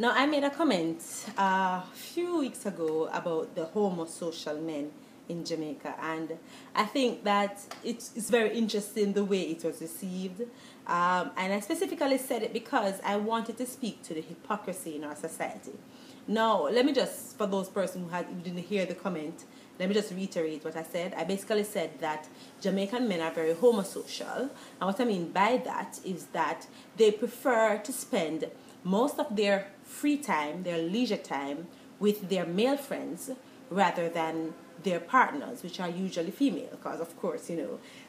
Now, I made a comment a few weeks ago about the Homo-Social men in Jamaica, and I think that it's very interesting the way it was received. And I specifically said it because I wanted to speak to the hypocrisy in our society. Now, let me just, for those persons who didn't hear the comment, let me just reiterate what I said. I basically said that Jamaican men are very homosocial, and what I mean by that is that they prefer to spend most of their free time, their leisure time, with their male friends rather than their partners, which are usually female. Because, of course,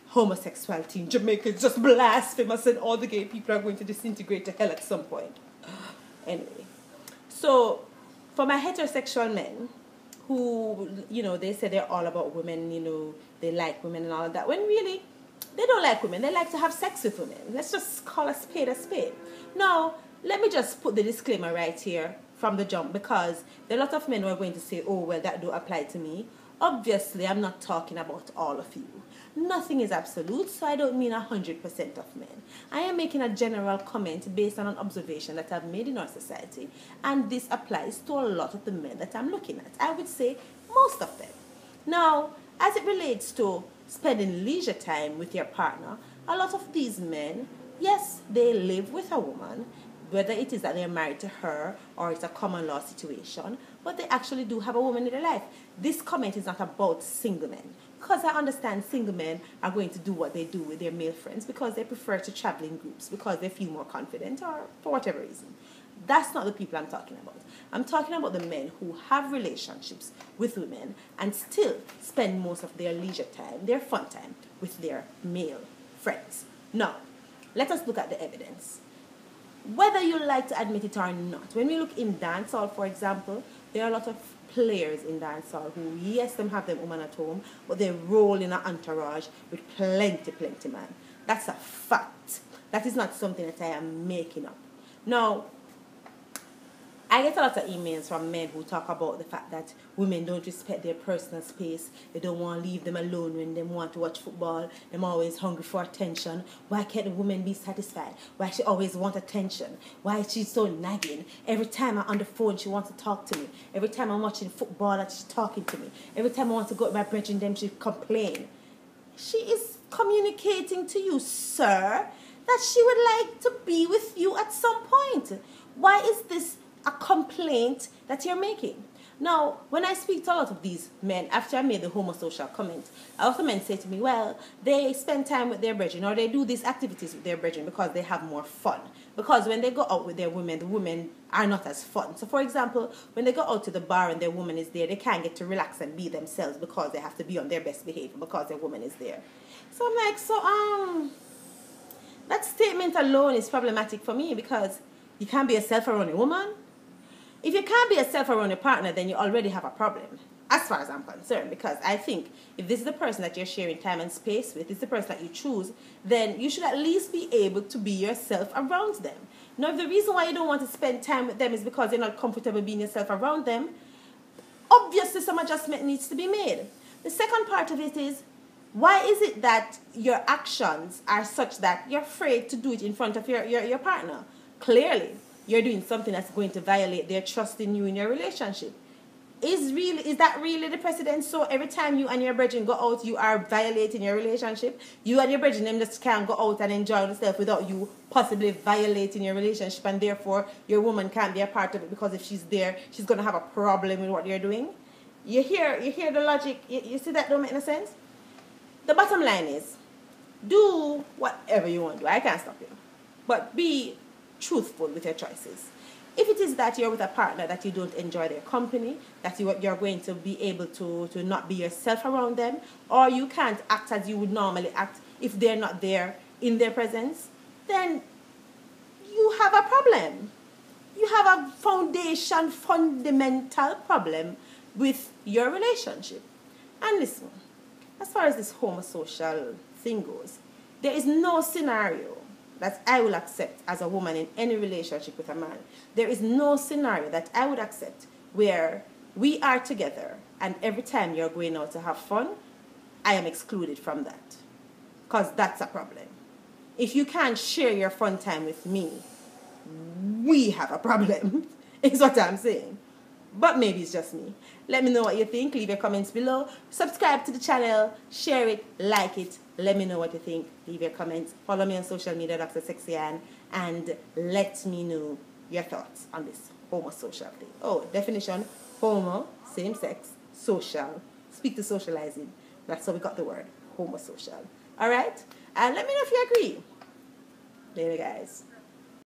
homosexuality in Jamaica is just blasphemous, and all the gay people are going to disintegrate to hell at some point. Anyway, so for my heterosexual men who, they say they're all about women, they like women and all of that, when really they don't like women. They like to have sex with women. Let's just call a spade a spade. Now, let me just put the disclaimer right here from the jump, because there are a lot of men who are going to say, oh, well, that don't apply to me. Obviously, I'm not talking about all of you. Nothing is absolute, so I don't mean 100% of men. I am making a general comment based on an observation that I've made in our society, and this applies to a lot of the men that I'm looking at. I would say most of them. Now, as it relates to spending leisure time with your partner, a lot of these men, yes, they live with a woman, whether it is that they're married to her or it's a common law situation, but they actually do have a woman in their life. This comment is not about single men, because I understand single men are going to do what they do with their male friends because they prefer to travel in groups, because they feel more confident, or for whatever reason. That's not the people I'm talking about. I'm talking about the men who have relationships with women and still spend most of their leisure time, their fun time, with their male friends. Now, let us look at the evidence. Whether you like to admit it or not, when we look in dancehall, for example, there are a lot of players in dancehall who, yes, them have them woman at home, but they roll in an entourage with plenty man. That's a fact. That is not something that I am making up. Now, I get a lot of emails from men who talk about the fact that women don't respect their personal space. They don't want to leave them alone when they want to watch football. They're always hungry for attention. Why can't the woman be satisfied? Why she always want attention? Why is she so nagging? Every time I'm on the phone, she wants to talk to me. Every time I'm watching football, that she's talking to me. Every time I want to go to my brethren, them she complain. She is communicating to you, sir, that she would like to be with you at some point. Why is this a complaint that you're making? Now, when I speak to a lot of these men, after I made the Homo-Social comment, a lot of men say to me, well, they spend time with their brethren, or they do these activities with their brethren because they have more fun. Because when they go out with their women, the women are not as fun. So, for example, when they go out to the bar and their woman is there, they can't get to relax and be themselves because they have to be on their best behavior because their woman is there. So I'm like, that statement alone is problematic for me, because you can't be yourself around a woman. If you can't be yourself around a partner, then you already have a problem, as far as I'm concerned. Because I think if this is the person that you're sharing time and space with, this is the person that you choose, then you should at least be able to be yourself around them. Now, if the reason why you don't want to spend time with them is because you're not comfortable being yourself around them, obviously some adjustment needs to be made. The second part of it is, why is it that your actions are such that you're afraid to do it in front of your partner? Clearly, you're doing something that's going to violate their trust in you in your relationship. Is that really the precedent? So every time you and your brethren go out, you are violating your relationship? You and your brethren them just can't go out and enjoy themselves without you possibly violating your relationship, and therefore your woman can't be a part of it, because if she's there, she's going to have a problem with what you're doing? You hear the logic? You see that don't make no sense? The bottom line is, do whatever you want to do. I can't stop you. But be truthful with your choices. If it is that you're with a partner that you don't enjoy their company, that you're going to be able to not be yourself around them, or you can't act as you would normally act if they're not there in their presence, then you have a problem. You have a fundamental problem with your relationship. And listen, as far as this Homo-Social thing goes, there is no scenario that I will accept as a woman in any relationship with a man. There is no scenario that I would accept where we are together and every time you're going out to have fun, I am excluded from that. Because that's a problem. If you can't share your fun time with me, we have a problem. is what I'm saying. But maybe it's just me. Let me know what you think. Leave your comments below. Subscribe to the channel. Share it. Like it. Let me know what you think. Leave your comments. Follow me on social media, Dr. Sexy Ann, and let me know your thoughts on this homo-social thing. Oh, definition: homo, same sex, social. Speak to socializing. That's how we got the word homo-social. All right? And let me know if you agree. Later, guys.